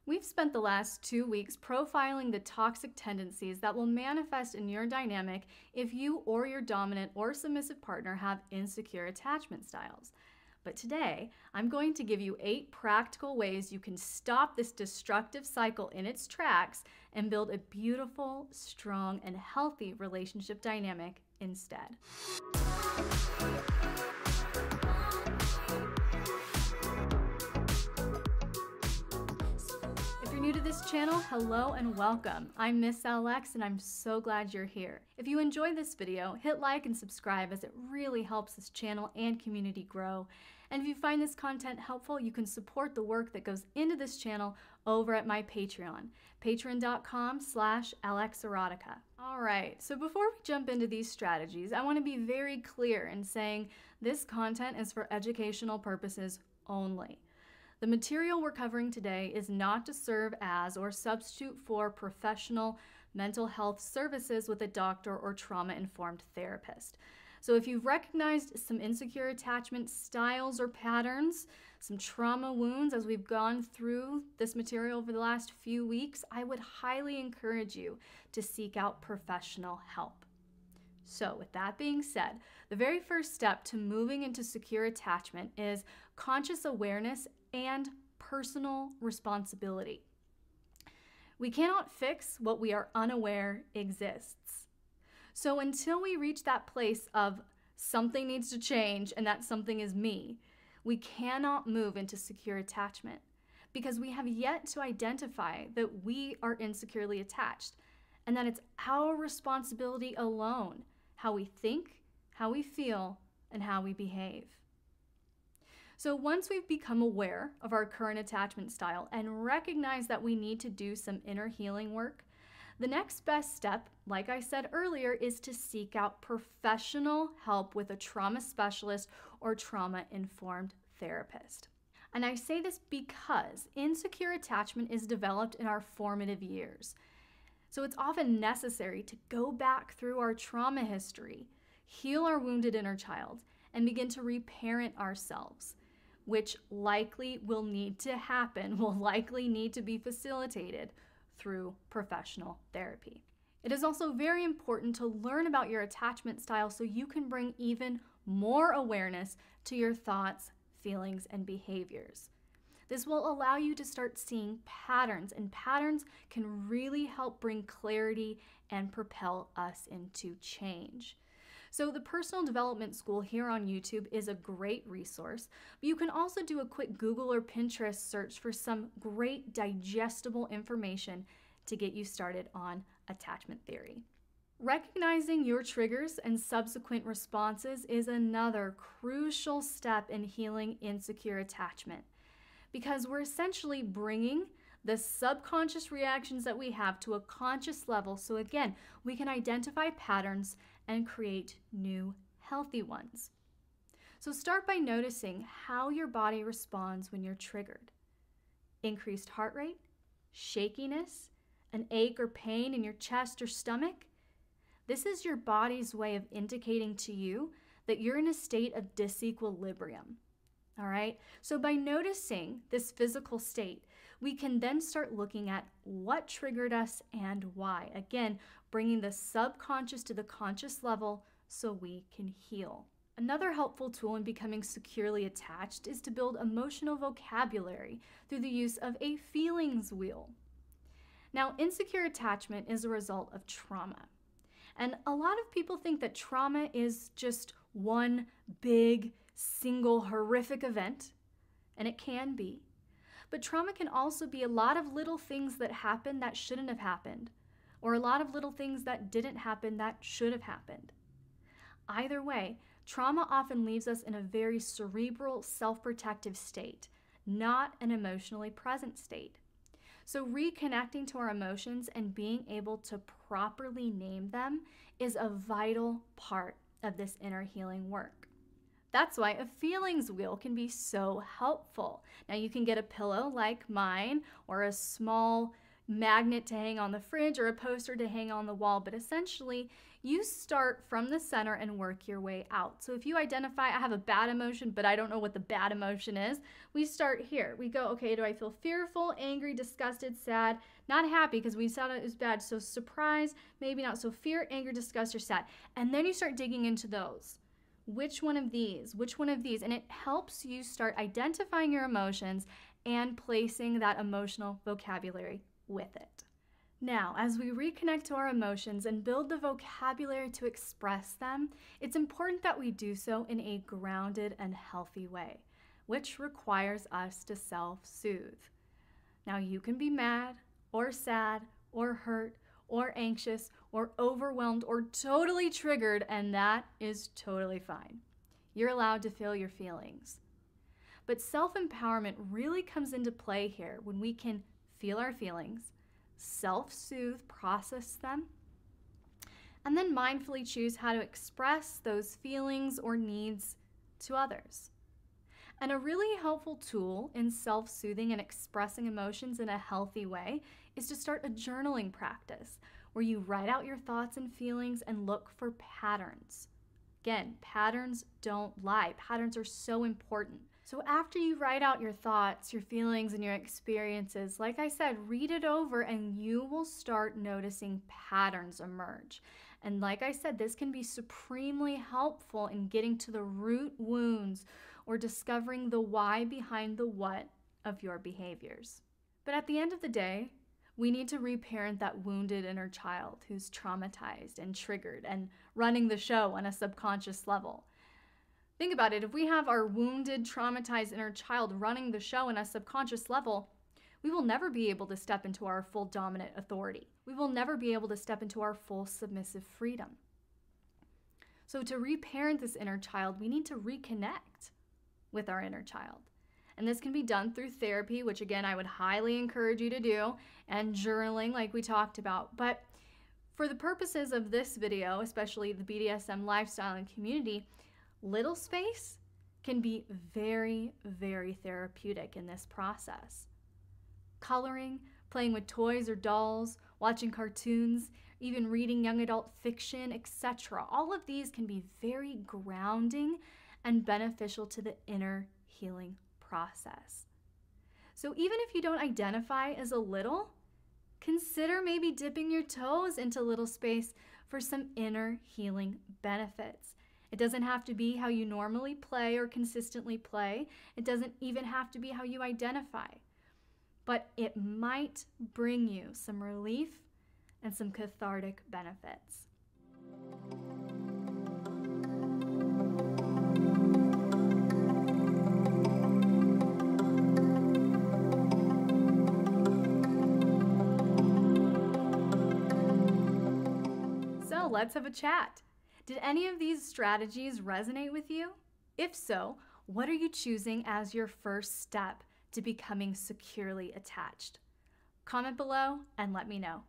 We've spent the last 2 weeks profiling the toxic tendencies that will manifest in your dynamic if you or your dominant or submissive partner have insecure attachment styles. But today, I'm going to give you 8 practical ways you can stop this destructive cycle in its tracks and build a beautiful, strong, and healthy relationship dynamic instead. If you're new to this channel, hello and welcome. I'm Miss LX and I'm so glad you're here. If you enjoyed this video, hit like and subscribe as it really helps this channel and community grow. And if you find this content helpful, you can support the work that goes into this channel over at my Patreon, patreon.com/LXerotica. All right, so before we jump into these strategies, I want to be very clear in saying this content is for educational purposes only. The material we're covering today is not to serve as or substitute for professional mental health services with a doctor or trauma-informed therapist. So if you've recognized some insecure attachment styles or patterns, some trauma wounds as we've gone through this material over the last few weeks, I would highly encourage you to seek out professional help. So with that being said, the very first step to moving into secure attachment is conscious awareness and personal responsibility. We cannot fix what we are unaware exists. So until we reach that place of something needs to change and that something is me, we cannot move into secure attachment because we have yet to identify that we are insecurely attached and that it's our responsibility alone how we think, how we feel, and how we behave. So once we've become aware of our current attachment style and recognize that we need to do some inner healing work, the next best step, like I said earlier, is to seek out professional help with a trauma specialist or trauma-informed therapist. And I say this because insecure attachment is developed in our formative years. So it's often necessary to go back through our trauma history, heal our wounded inner child, and begin to reparent ourselves, which likely will need to happen, will likely need to be facilitated through professional therapy. It is also very important to learn about your attachment style so you can bring even more awareness to your thoughts, feelings, and behaviors. This will allow you to start seeing patterns, and patterns can really help bring clarity and propel us into change. So the Personal Development School here on YouTube is a great resource, but you can also do a quick Google or Pinterest search for some great digestible information to get you started on attachment theory. Recognizing your triggers and subsequent responses is another crucial step in healing insecure attachment, because we're essentially bringing the subconscious reactions that we have to a conscious level, so again, we can identify patterns and create new healthy ones. So start by noticing how your body responds when you're triggered. Increased heart rate, shakiness, an ache or pain in your chest or stomach. This is your body's way of indicating to you that you're in a state of disequilibrium. All right, so by noticing this physical state, we can then start looking at what triggered us and why. Again, bringing the subconscious to the conscious level so we can heal. Another helpful tool in becoming securely attached is to build emotional vocabulary through the use of a feelings wheel. Now, insecure attachment is a result of trauma. And a lot of people think that trauma is just one big, single horrific event, and it can be. But trauma can also be a lot of little things that happen that shouldn't have happened, or a lot of little things that didn't happen that should have happened. Either way, trauma often leaves us in a very cerebral, self-protective state, not an emotionally present state. So reconnecting to our emotions and being able to properly name them is a vital part of this inner healing work. That's why a feelings wheel can be so helpful. Now you can get a pillow like mine or a small magnet to hang on the fridge or a poster to hang on the wall, but essentially You start from the center and work your way out. So if you identify, I have a bad emotion, but I don't know what the bad emotion is, we start here. We go, okay, do I feel fearful, angry, disgusted, sad, not happy because we saw it as bad, so surprised, maybe not. So fear, anger, disgust, or sad. And then you start digging into those. Which one of these? Which one of these? And it helps you start identifying your emotions and placing that emotional vocabulary with it. Now, as we reconnect to our emotions and build the vocabulary to express them, it's important that we do so in a grounded and healthy way, which requires us to self-soothe. Now, you can be mad or sad or hurt or anxious or overwhelmed or totally triggered, and that is totally fine. You're allowed to feel your feelings. But self-empowerment really comes into play here when we can feel our feelings, self-soothe, process them, and then mindfully choose how to express those feelings or needs to others. And a really helpful tool in self-soothing and expressing emotions in a healthy way is to start a journaling practice where you write out your thoughts and feelings and look for patterns. Again, patterns don't lie. Patterns are so important. So after you write out your thoughts, your feelings, and your experiences, like I said, read it over and you will start noticing patterns emerge. And like I said, this can be supremely helpful in getting to the root wounds or discovering the why behind the what of your behaviors. But at the end of the day, we need to reparent that wounded inner child who's traumatized and triggered and running the show on a subconscious level. Think about it. If we have our wounded, traumatized inner child running the show on a subconscious level, we will never be able to step into our full dominant authority. We will never be able to step into our full submissive freedom. So to reparent this inner child, we need to reconnect with our inner child. And this can be done through therapy, which again, I would highly encourage you to do, and journaling like we talked about. But for the purposes of this video, especially the BDSM lifestyle and community, little space can be very, very therapeutic in this process. Coloring, playing with toys or dolls, watching cartoons, even reading young adult fiction, etc. All of these can be very grounding and beneficial to the inner healing process. So even if you don't identify as a little, consider maybe dipping your toes into little space for some inner healing benefits. It doesn't have to be how you normally play or consistently play. It doesn't even have to be how you identify. But it might bring you some relief and some cathartic benefits. So let's have a chat. Did any of these strategies resonate with you? If so, what are you choosing as your first step to becoming securely attached? Comment below and let me know.